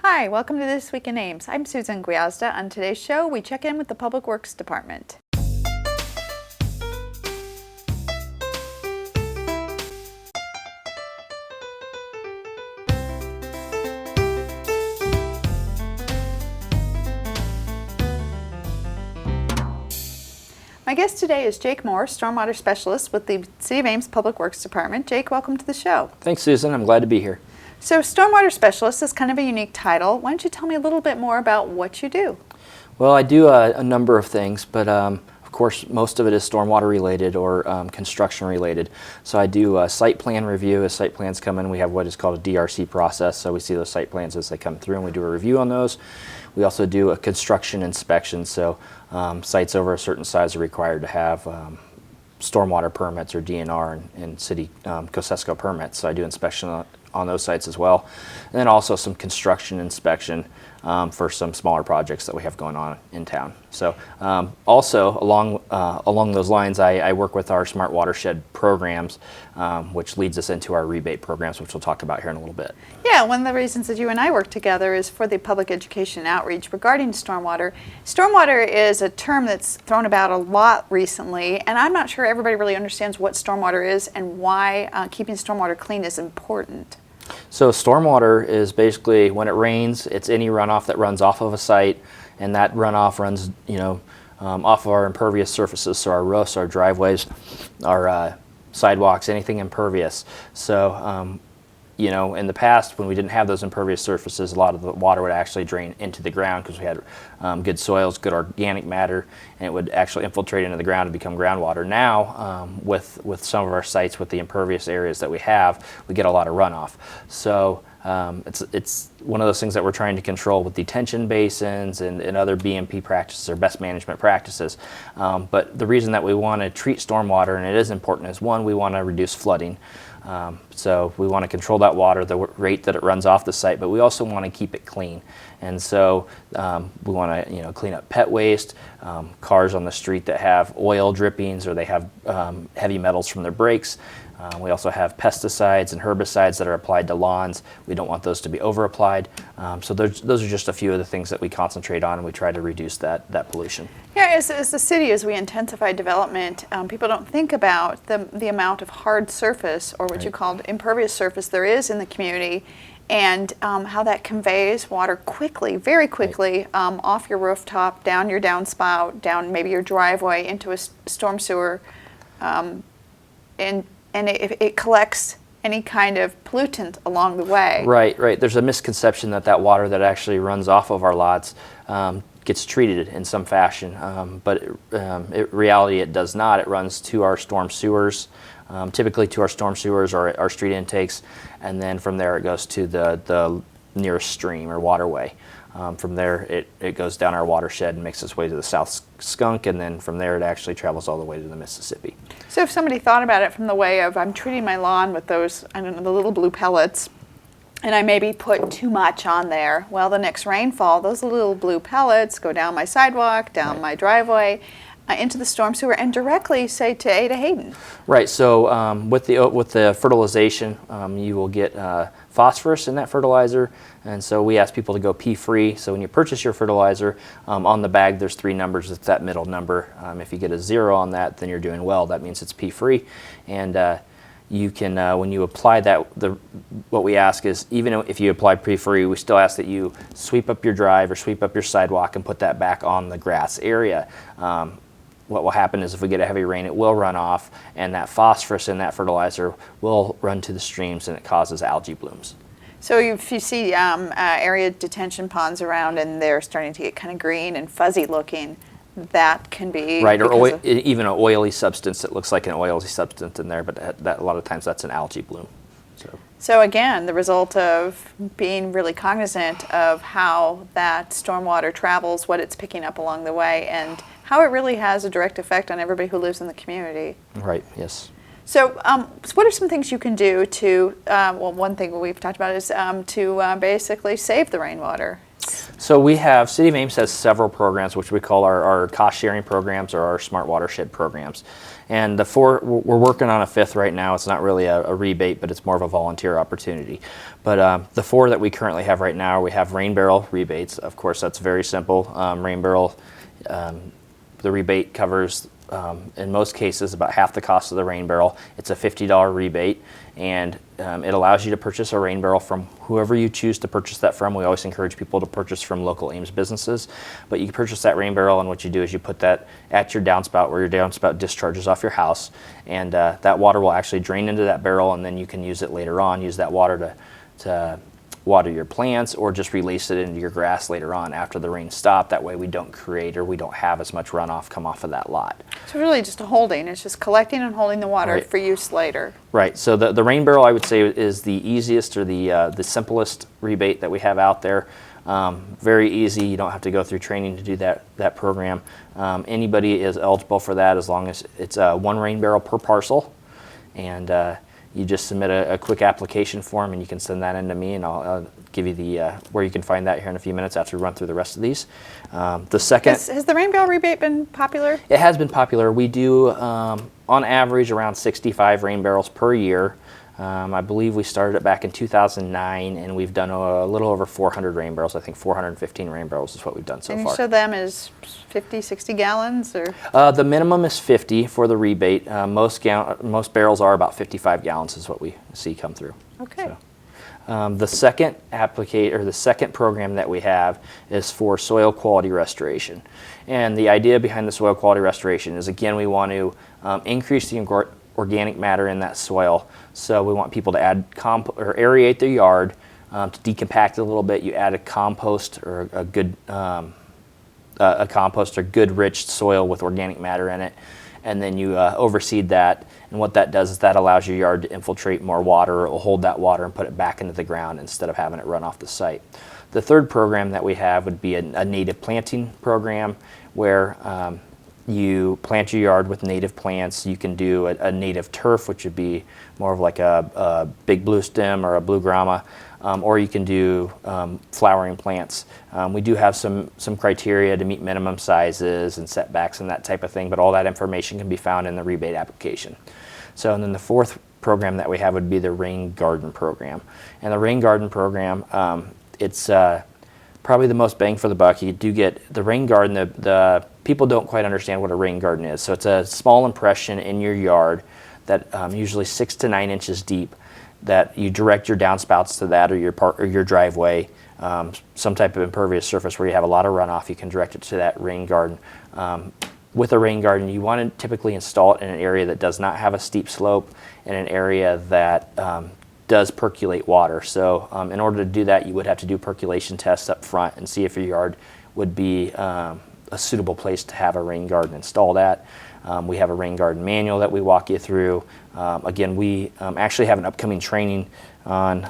Hi, welcome to This Week in Ames. I'm Susan Gwiazda. On today's show, we check in with the Public Works Department. My guest today is Jake Moore, Stormwater Specialist with the City of Ames Public Works Department. Jake, welcome to the show. Thanks, Susan. I'm glad to be here. So Stormwater Specialist is kind of a unique title. Why don't you tell me a little bit more about what you do? Well, I do a number of things, but of course most of it is stormwater related or construction related. So I do a site plan review. As site plans come in, we have what is called a DRC process. So we see those site plans as they come through and we do a review on those. We also do a construction inspection. So sites over a certain size are required to have stormwater permits or DNR and city COSESCO permits. So I do inspection on those sites as well. And then also some construction inspection for some smaller projects that we have going on in town. So also along those lines, I work with our Smart Watershed programs, which leads us into our rebate programs, which we'll talk about here in a little bit. Yeah, one of the reasons that you and I work together is for the public education outreach regarding stormwater. Stormwater is a term that's thrown about a lot recently, and I'm not sure everybody really understands what stormwater is and why keeping stormwater clean is important. So stormwater is basically when it rains, it's any runoff that runs off of a site, and that runoff runs, off of our impervious surfaces, so our roofs, our driveways, our sidewalks, anything impervious. So, in the past, when we didn't have those impervious surfaces, a lot of the water would actually drain into the ground because we had good soils, good organic matter, and it would actually infiltrate into the ground and become groundwater. Now, with some of our sites, with the impervious areas that we have, we get a lot of runoff. So it's one of those things that we're trying to control with detention basins and other BMP practices or best management practices. But the reason that we want to treat stormwater, and it is important, is one, we want to reduce flooding. So we want to control that water, the rate that it runs off the site, but we also want to keep it clean. And so we want to clean up pet waste, cars on the street that have oil drippings or they have heavy metals from their brakes. We also have pesticides and herbicides that are applied to lawns. We don't want those to be over-applied. So those are just a few of the things that we concentrate on, and we try to reduce that pollution. Yeah, as the city, as we intensify development, people don't think about the amount of hard surface, or what you called impervious surface, there is in the community, and how that conveys water quickly, very quickly, off your rooftop, down your downspout, down maybe your driveway, into a storm sewer, and it collects any kind of pollutant along the way. Right. There's a misconception that water that actually runs off of our lots gets treated in some fashion, but in reality it does not. It runs to our storm sewers, typically to our storm sewers or our street intakes, and then from there it goes to the nearest stream or waterway. From there it goes down our watershed and makes its way to the South Skunk, and then from there it actually travels all the way to the Mississippi. So if somebody thought about it from the way of, I'm treating my lawn with those, I don't know, the little blue pellets, and I maybe put too much on there, well, the next rainfall, those little blue pellets go down my sidewalk, down my driveway, into the storm sewer, and directly, say, to Ada Hayden. Right. So with the fertilization, you will get phosphorus in that fertilizer, and so we ask people to go pea-free. So when you purchase your fertilizer, on the bag there's 3 numbers. It's that middle number. If you get a 0 on that, then you're doing well. That means it's pea-free, and you can, when you apply that, what we ask is, even if you apply pea-free, we still ask that you sweep up your drive or sweep up your sidewalk and put that back on the grass area. What will happen is if we get a heavy rain, it will run off, and that phosphorus in that fertilizer will run to the streams, and it causes algae blooms. So if you see area detention ponds around and they're starting to get kind of green and fuzzy looking, that can be right, or even an oily substance that looks like an oily substance in there, but that a lot of times that's an algae bloom. So again, the result of being really cognizant of how that stormwater travels, what it's picking up along the way, and how it really has a direct effect on everybody who lives in the community. Right, yes. So what are some things you can do to, one thing we've talked about is to basically save the rainwater? So City of Ames has several programs which we call our cost sharing programs or our Smart Watershed programs. And the 4, we're working on a 5th right now. It's not really a rebate, but it's more of a volunteer opportunity. But the 4 that we currently have right now, we have rain barrel rebates. Of course, that's very simple. Rain barrel, the rebate covers, in most cases, about half the cost of the rain barrel. It's a $50 rebate, and it allows you to purchase a rain barrel from whoever you choose to purchase that from. We always encourage people to purchase from local Ames businesses, but you purchase that rain barrel, and what you do is you put that at your downspout where your downspout discharges off your house, and that water will actually drain into that barrel, and then you can use it later on, use that water to water your plants, or just release it into your grass later on after the rain stopped. That way we don't create, or we don't have as much runoff come off of that lot. So really just a holding. It's just collecting and holding the water Right. for use later. Right. So the rain barrel, I would say, is the easiest, or the simplest rebate that we have out there. Very easy. You don't have to go through training to do that program. Anybody is eligible for that as long as it's 1 rain barrel per parcel, and you just submit a quick application form, and you can send that in to me, and I'll give you the where you can find that here in a few minutes after we run through the rest of these. The second, Has the rain barrel rebate been popular? it has been popular. We do, on average, around 65 rain barrels per year. I believe we started it back in 2009, and we've done a little over 400 rain barrels. I think 415 rain barrels is what we've done so And you far. show them as 50, 60 gallons, or? The minimum is 50 for the rebate. Most barrels are about 55 gallons is what we see come through. Okay. The second program that we have is for soil quality restoration. And the idea behind the soil quality restoration is, again, we want to increase the organic matter in that soil. So we want people to add or aerate their yard to decompact it a little bit. You add a compost, or a good good rich soil with organic matter in it, and then you overseed that. And what that does is that allows your yard to infiltrate more water. It will hold that water and put it back into the ground instead of having it run off the site. The third program that we have would be a native planting program, where you plant your yard with native plants. You can do a native turf, which would be more of like a big blue stem or a blue grama, or you can do flowering plants. We do have some criteria to meet minimum sizes and setbacks and that type of thing, but all that information can be found in the rebate application. So, and then the fourth program that we have would be the rain garden program. And the rain garden program, it's probably the most bang for the buck. You do get the rain garden. The people don't quite understand what a rain garden is. So it's a small impression in your yard that usually 6 to 9 inches deep, that you direct your downspouts to that, or your driveway, some type of impervious surface where you have a lot of runoff. You can direct it to that rain garden. With a rain garden, you want to typically install it in an area that does not have a steep slope, in an area that does percolate water. So in order to do that, you would have to do percolation tests up front and see if your yard would be a suitable place to have a rain garden installed at. We have a rain garden manual that we walk you through. Again, we actually have an upcoming training on,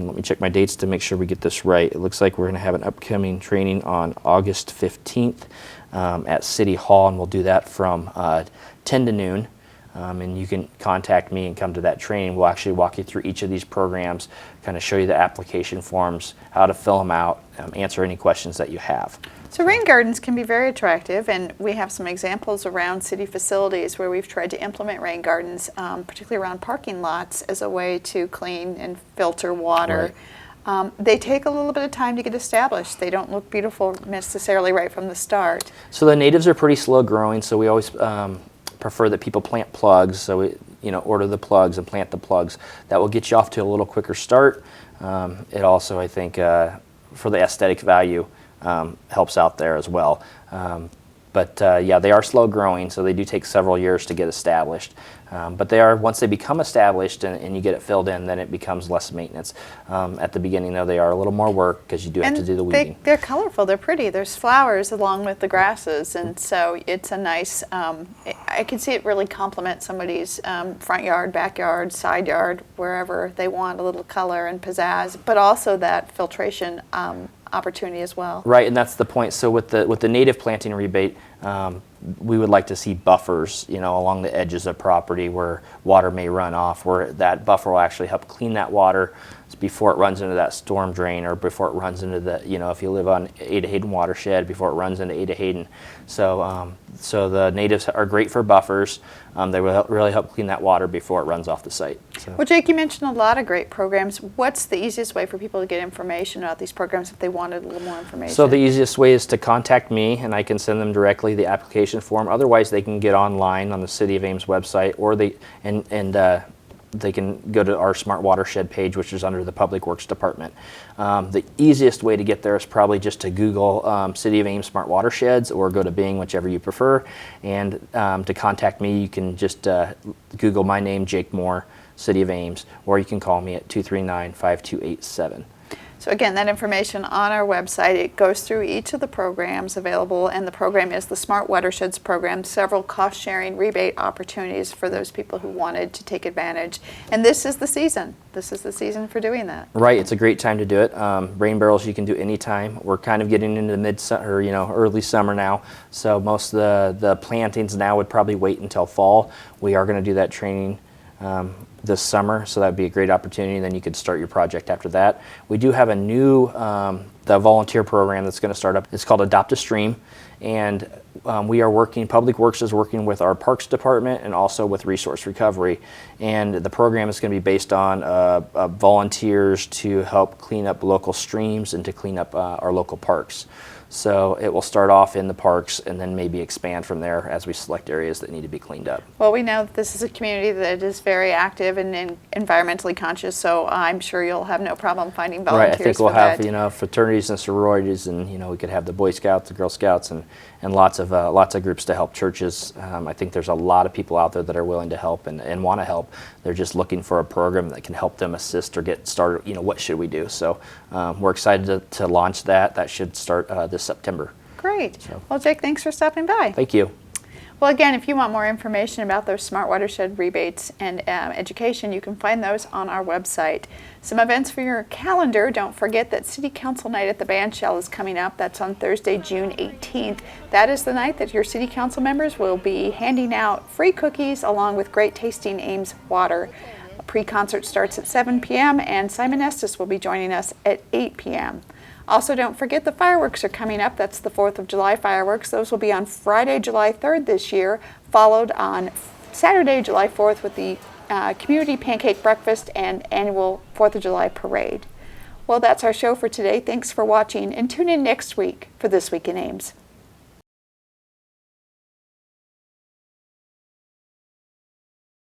let me check my dates to make sure we get this right. It looks like we're going to have an upcoming training on August 15th at City Hall, and we'll do that from 10 to noon. And you can contact me and come to that training. We'll actually walk you through each of these programs, kind of show you the application forms, how to fill them out, answer any questions that you have. So rain gardens can be very attractive, and we have some examples around city facilities where we've tried to implement rain gardens, particularly around parking lots, as a way to clean and filter water. Right. They take a little bit of time to get established. They don't look beautiful necessarily right from the start. So the natives are pretty slow growing, so we always prefer that people plant plugs. So we order the plugs and plant the plugs. That will get you off to a little quicker start. It also, I think, for the aesthetic value, helps out there as well. But yeah, they are slow growing, so they do take several years to get established. But they are, once they become established and you get it filled in, then it becomes less maintenance. At the beginning, though, they are a little more work because you do have to do the weeding. They're colorful, they're pretty. There's flowers along with the grasses, and so it's a nice, I can see it really complement somebody's front yard, backyard, side yard, wherever they want a little color and pizzazz, but also that filtration opportunity as well. Right, and that's the point. So with the native planting rebate, we would like to see buffers, along the edges of property where water may run off, where that buffer will actually help clean that water before it runs into that storm drain, or before it runs into the, if you live on Ada Hayden watershed, before it runs into Ada Hayden. So, so the natives are great for buffers. They will really help clean that water before it runs off the site. So. Well, Jake, you mentioned a lot of great programs. What's the easiest way for people to get information about these programs if they wanted a little more information? So the easiest way is to contact me, and I can send them directly the application form. Otherwise, they can get online on the City of Ames website, or they can go to our Smart Watershed page, which is under the Public Works Department. The easiest way to get there is probably just to Google City of Ames Smart Watersheds, or go to Bing, whichever you prefer. And to contact me, you can just Google my name, Jake Moore, City of Ames, or you can call me at 239-5287. So again, that information on our website, it goes through each of the programs available, and the program is the Smart Watersheds program, several cost-sharing rebate opportunities for those people who wanted to take advantage. And this is the season. This is the season for doing that. Right, it's a great time to do it. Rain barrels you can do anytime. We're kind of getting into mid-summer, early summer now. So most of the plantings now would probably wait until fall. We are going to do that training this summer, so that would be a great opportunity. Then you could start your project after that. We do have a new the volunteer program that's going to start up. It's called Adopt a Stream, and we are working, Public Works is working with our Parks Department and also with Resource Recovery, and the program is going to be based on volunteers to help clean up local streams and to clean up our local parks. So it will start off in the parks and then maybe expand from there as we select areas that need to be cleaned up. Well, we know that this is a community that is very active and environmentally conscious, so I'm sure you'll have no problem finding volunteers. Right, I think we'll for have that. Fraternities and sororities, and we could have the Boy Scouts, the Girl Scouts, and lots of groups to help churches. I think there's a lot of people out there that are willing to help and want to help. They're just looking for a program that can help them assist or get started. What should we do? So we're excited to launch that. That should start this September. Great. So. Well, Jake, thanks for stopping by. Thank you. Well, again, if you want more information about those Smart Watershed rebates and education, you can find those on our website. Some events for your calendar. Don't forget that City Council Night at the Bandshell is coming up. That's on Thursday, June 18th. That is the night that your City Council members will be handing out free cookies along with great tasting Ames water. A pre-concert starts at 7 p.m. and Simon Estes will be joining us at 8 p.m. Also, don't forget the fireworks are coming up. That's the 4th of July fireworks. Those will be on Friday, July 3rd this year, followed on Saturday, July 4th with the Community Pancake Breakfast and annual 4th of July parade. Well, that's our show for today. Thanks for watching, and tune in next week for This Week in Ames.